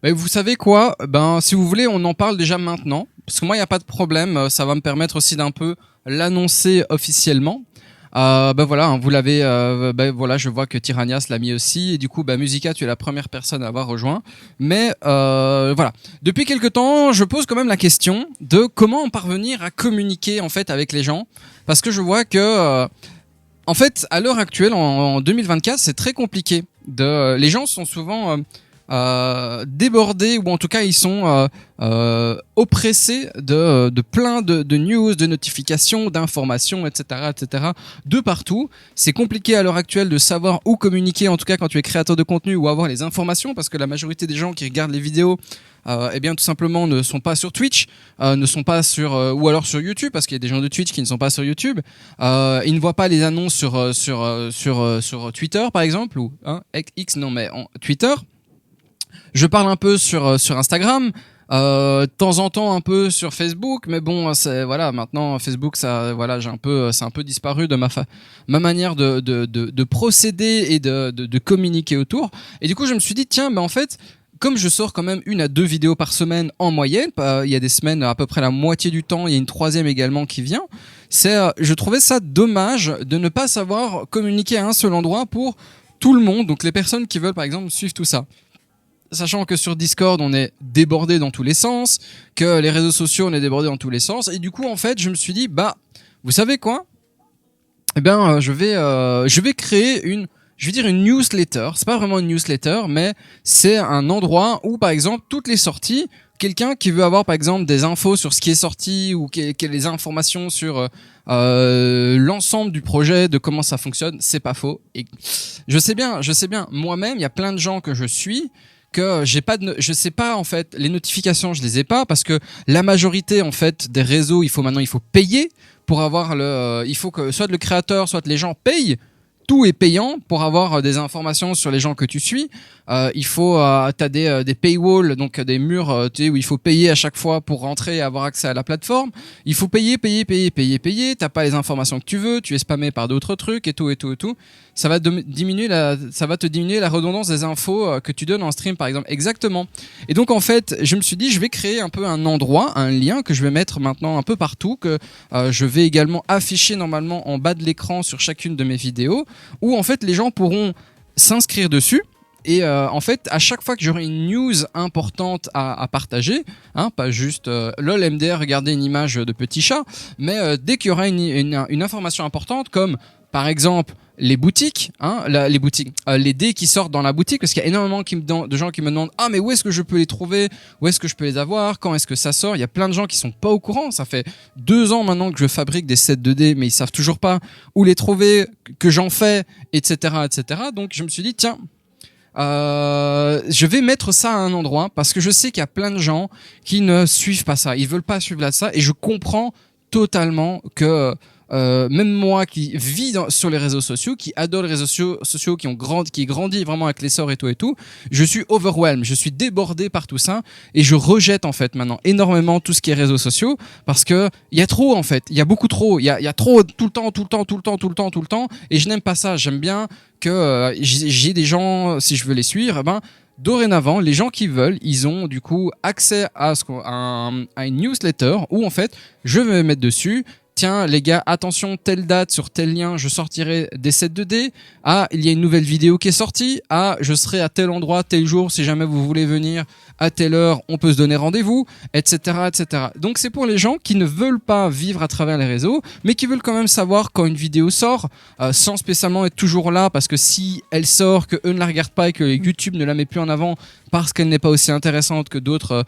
Mais vous savez quoi? Ben, si vous voulez, on en parle déjà maintenant. Parce que moi, il n'y a pas de problème. Ça va me permettre aussi d'un peu l'annoncer officiellement. Ben voilà, hein, vous l'avez. Ben voilà, je vois que Tyrannias l'a mis aussi. Et du coup, ben Musica, tu es la première personne à avoir rejoint. Mais voilà. Depuis quelque temps, je pose quand même la question de comment en parvenir à communiquer en fait avec les gens. Parce que je vois que en fait, à l'heure actuelle, en 2024, c'est très compliqué. Les gens sont souvent débordés, ou en tout cas, ils sont oppressés de plein de news, de notifications, d'informations, etc., etc., de partout. C'est compliqué à l'heure actuelle de savoir où communiquer, en tout cas quand tu es créateur de contenu, ou avoir les informations, parce que la majorité des gens qui regardent les vidéos eh bien tout simplement ne sont pas sur Twitch, ne sont pas sur ou alors sur YouTube, parce qu'il y a des gens de Twitch qui ne sont pas sur YouTube. Ils ne voient pas les annonces sur Twitter par exemple, ou hein, X non mais Twitter. Je parle un peu sur Instagram. De temps en temps un peu sur Facebook, mais bon, c'est voilà, maintenant Facebook, ça, voilà, c'est un peu disparu de ma manière de procéder et de communiquer autour. Et du coup, je me suis dit tiens, en fait, comme je sors quand même 1 à 2 vidéos par semaine en moyenne, il y a des semaines à peu près la moitié du temps, il y a une troisième également qui vient. Je trouvais ça dommage de ne pas savoir communiquer à un seul endroit pour tout le monde, donc les personnes qui veulent par exemple suivre tout ça. Sachant que sur Discord, on est débordé dans tous les sens, que les réseaux sociaux, on est débordé dans tous les sens, et du coup, en fait, je me suis dit, vous savez quoi? Eh bien, je vais créer je vais dire une newsletter. C'est pas vraiment une newsletter, mais c'est un endroit où, par exemple, toutes les sorties, quelqu'un qui veut avoir, par exemple, des infos sur ce qui est sorti ou les informations sur l'ensemble du projet, de comment ça fonctionne, c'est pas faux. Et je sais bien. Moi-même, il y a plein de gens que je suis que je sais pas en fait les notifications, je les ai pas parce que la majorité en fait des réseaux, il faut payer pour avoir il faut que soit le créateur, soit les gens payent. Tout est payant pour avoir des informations sur les gens que tu suis. T'as des paywalls, donc des murs tu sais, où il faut payer à chaque fois pour rentrer et avoir accès à la plateforme. Il faut payer. T'as pas les informations que tu veux, tu es spammé par d'autres trucs et tout. Ça va te diminuer la redondance des infos que tu donnes en stream, par exemple. Exactement. Et donc en fait, je me suis dit, je vais créer un peu un endroit, un lien que je vais mettre maintenant un peu partout, que je vais également afficher normalement en bas de l'écran sur chacune de mes vidéos, où en fait les gens pourront s'inscrire dessus. Et en fait, à chaque fois que j'aurai une news importante à partager, hein, pas juste lol MDR, regardez une image de petit chat, mais dès qu'il y aura une information importante, comme par exemple les boutiques, hein, les dés qui sortent dans la boutique, parce qu'il y a énormément de gens qui me demandent mais où est-ce que je peux les trouver, où est-ce que je peux les avoir, quand est-ce que ça sort. Il y a plein de gens qui sont pas au courant. Ça fait 2 ans maintenant que je fabrique des sets de dés, mais ils savent toujours pas où les trouver, que j'en fais, etc. Donc je me suis dit tiens, je vais mettre ça à un endroit parce que je sais qu'il y a plein de gens qui ne suivent pas ça, ils veulent pas suivre ça, et je comprends totalement que même moi qui vis sur les réseaux sociaux, qui adore les réseaux sociaux, qui grandit vraiment avec l'essor et tout, je suis overwhelmed, je suis débordé par tout ça, et je rejette en fait maintenant énormément tout ce qui est réseaux sociaux parce que il y a trop en fait, il y a beaucoup trop, il y a trop tout le temps, et je n'aime pas ça. J'aime bien que j'ai des gens, si je veux les suivre, dorénavant, les gens qui veulent, ils ont du coup accès à une newsletter où en fait, je vais me mettre dessus. Tiens les gars, attention, telle date sur tel lien, je sortirai des sets 2D. Il y a une nouvelle vidéo qui est sortie. Je serai à tel endroit, tel jour, si jamais vous voulez venir à telle heure, on peut se donner rendez-vous, etc. Donc c'est pour les gens qui ne veulent pas vivre à travers les réseaux, mais qui veulent quand même savoir quand une vidéo sort, sans spécialement être toujours là, parce que si elle sort, que eux ne la regardent pas et que YouTube ne la met plus en avant parce qu'elle n'est pas aussi intéressante que d'autres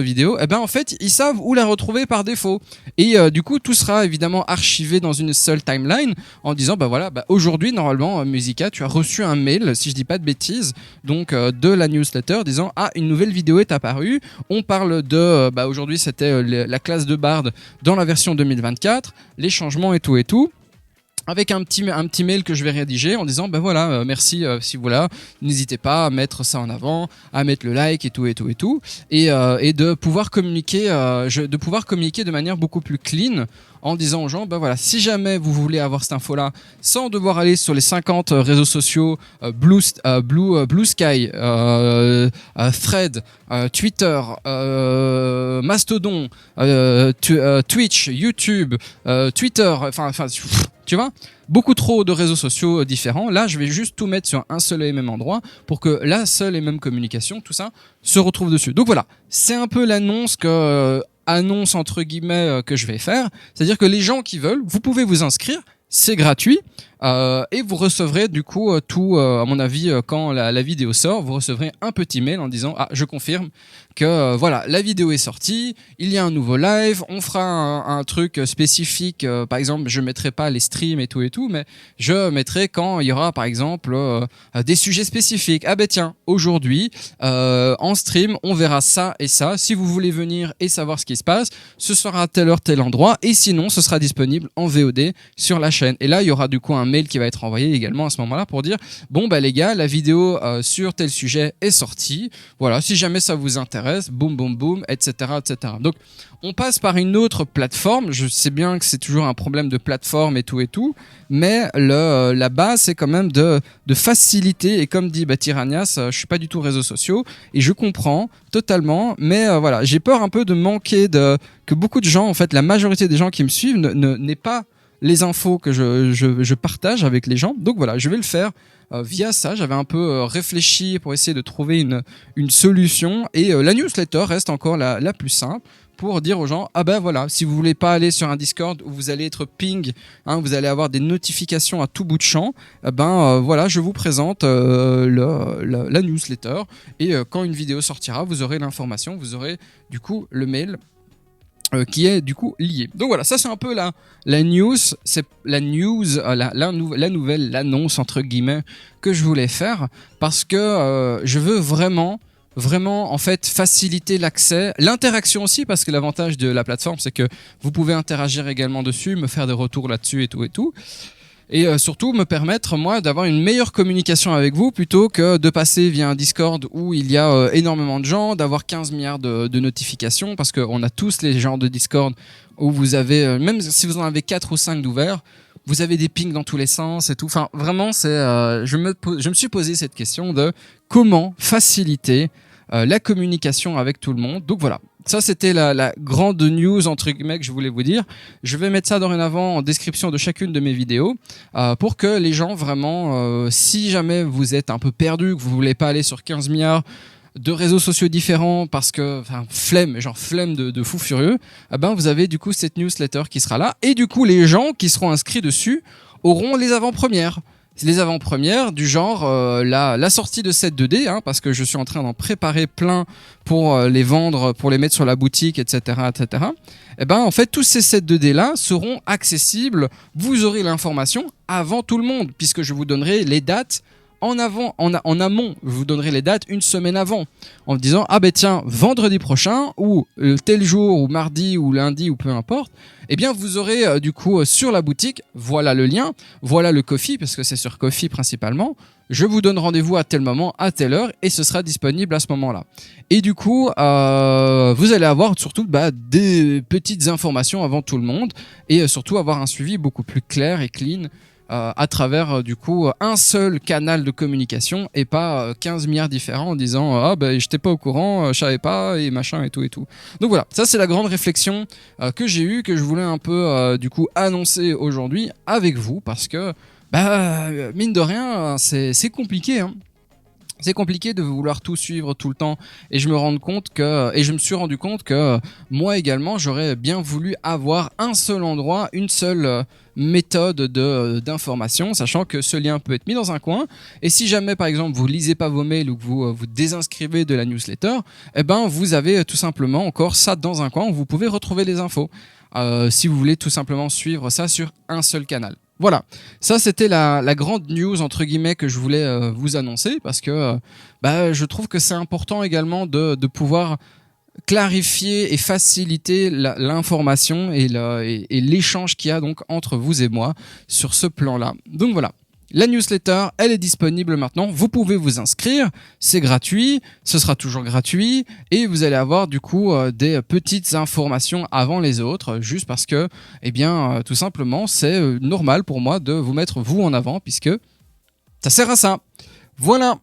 vidéos, en fait, ils savent où la retrouver par défaut. Et du coup, tout sera évidemment archivé dans une seule timeline en disant aujourd'hui, normalement, Musica, tu as reçu un mail, si je dis pas de bêtises, donc de la newsletter disant une nouvelle vidéo est apparue. On parle de aujourd'hui, c'était la classe de Bard dans la version 2024, les changements et tout. avec un petit mail que je vais rédiger en disant ben voilà merci si voilà, n'hésitez pas à mettre ça en avant, à mettre le like et tout et de pouvoir communiquer de manière beaucoup plus clean en disant aux gens ben voilà, si jamais vous voulez avoir cette info là sans devoir aller sur les 50 réseaux sociaux Blue Sky, Thread, Twitter, Mastodon, Twitch, YouTube, Twitter, enfin tu vois, beaucoup trop de réseaux sociaux différents. Là, je vais juste tout mettre sur un seul et même endroit pour que la seule et même communication, tout ça, se retrouve dessus. Donc voilà, c'est un peu l'annonce annonce entre guillemets que je vais faire. C'est-à-dire que les gens qui veulent, vous pouvez vous inscrire, c'est gratuit. Et vous recevrez du coup à mon avis, quand la vidéo sort, vous recevrez un petit mail en disant je confirme que voilà, la vidéo est sortie, il y a un nouveau live, on fera un truc spécifique, par exemple je mettrai pas les streams et tout, mais je mettrai quand il y aura par exemple des sujets spécifiques. Ah ben tiens, aujourd'hui en stream on verra ça et ça, si vous voulez venir et savoir ce qui se passe, ce sera à telle heure tel endroit, et sinon ce sera disponible en VOD sur la chaîne. Et là il y aura du coup un mail qui va être envoyé également à ce moment-là pour dire bon bah les gars, la vidéo sur tel sujet est sortie, voilà, si jamais ça vous intéresse, boum, etc. Donc on passe par une autre plateforme. Je sais bien que c'est toujours un problème de plateforme et tout, mais la base c'est quand même de faciliter, et comme dit Tyrannias, je suis pas du tout réseaux sociaux et je comprends totalement, mais voilà, j'ai peur un peu de manquer que beaucoup de gens, en fait la majorité des gens qui me suivent n'aient pas les infos que je partage avec les gens. Donc voilà, je vais le faire via ça. J'avais un peu réfléchi pour essayer de trouver une solution, et la newsletter reste encore la plus simple pour dire aux gens ben voilà, si vous voulez pas aller sur un Discord où vous allez être ping, vous allez avoir des notifications à tout bout de champ, voilà, je vous présente la newsletter, et quand une vidéo sortira, vous aurez l'information, vous aurez du coup le mail qui est du coup lié. Donc voilà, ça c'est un peu la news, c'est la nouvelle, l'annonce entre guillemets que je voulais faire, parce que je veux vraiment en fait faciliter l'accès, l'interaction aussi, parce que l'avantage de la plateforme c'est que vous pouvez interagir également dessus, me faire des retours là-dessus et tout. Et surtout me permettre moi d'avoir une meilleure communication avec vous, plutôt que de passer via un Discord où il y a énormément de gens, d'avoir 15 milliards de notifications, parce qu'on a tous les genres de Discord où vous avez, même si vous en avez 4 ou 5 d'ouverts, vous avez des pings dans tous les sens et tout. Enfin vraiment c'est, je me suis posé cette question de comment faciliter la communication avec tout le monde. Donc voilà, ça c'était la grande news entre guillemets que je voulais vous dire. Je vais mettre ça dorénavant en description de chacune de mes vidéos pour que les gens vraiment, si jamais vous êtes un peu perdu, que vous voulez pas aller sur 15 milliards de réseaux sociaux différents parce que flemme de fou furieux, vous avez du coup cette newsletter qui sera là, et du coup les gens qui seront inscrits dessus auront les avant-premières. Les avant-premières du genre la sortie de cette 2D, parce que je suis en train d'en préparer plein pour les vendre, pour les mettre sur la boutique, etc. En fait, tous ces sets 2D là seront accessibles. Vous aurez l'information avant tout le monde, puisque je vous donnerai les dates en amont. Je vous donnerai les dates une semaine avant, en me disant tiens, vendredi prochain ou tel jour ou mardi ou lundi ou peu importe, vous aurez du coup sur la boutique, voilà le lien, voilà le Ko-fi, parce que c'est sur Ko-fi principalement. Je vous donne rendez-vous à tel moment, à telle heure, et ce sera disponible à ce moment-là. Et du coup, vous allez avoir surtout des petites informations avant tout le monde, et surtout avoir un suivi beaucoup plus clair et clean à travers du coup un seul canal de communication, et pas 15 milliards différents en disant j'étais pas au courant, je savais pas, et machin et tout. Donc voilà, ça c'est la grande réflexion que j'ai eue, que je voulais un peu du coup annoncer aujourd'hui avec vous, parce que mine de rien c'est compliqué, C'est compliqué de vouloir tout suivre tout le temps, et je me suis rendu compte que moi également j'aurais bien voulu avoir un seul endroit, une seule méthode d'information, sachant que ce lien peut être mis dans un coin, et si jamais par exemple vous lisez pas vos mails ou que vous vous désinscrivez de la newsletter, vous avez tout simplement encore ça dans un coin où vous pouvez retrouver les infos, si vous voulez tout simplement suivre ça sur un seul canal. Voilà, ça c'était la grande news entre guillemets que je voulais vous annoncer, parce que je trouve que c'est important également de pouvoir clarifier et faciliter l'information et l'échange qu'il y a donc entre vous et moi sur ce plan-là. Donc voilà. La newsletter, elle est disponible maintenant. Vous pouvez vous inscrire, c'est gratuit, ce sera toujours gratuit et vous allez avoir du coup des petites informations avant les autres, juste parce que, eh bien, tout simplement, c'est normal pour moi de vous mettre vous en avant puisque ça sert à ça. Voilà.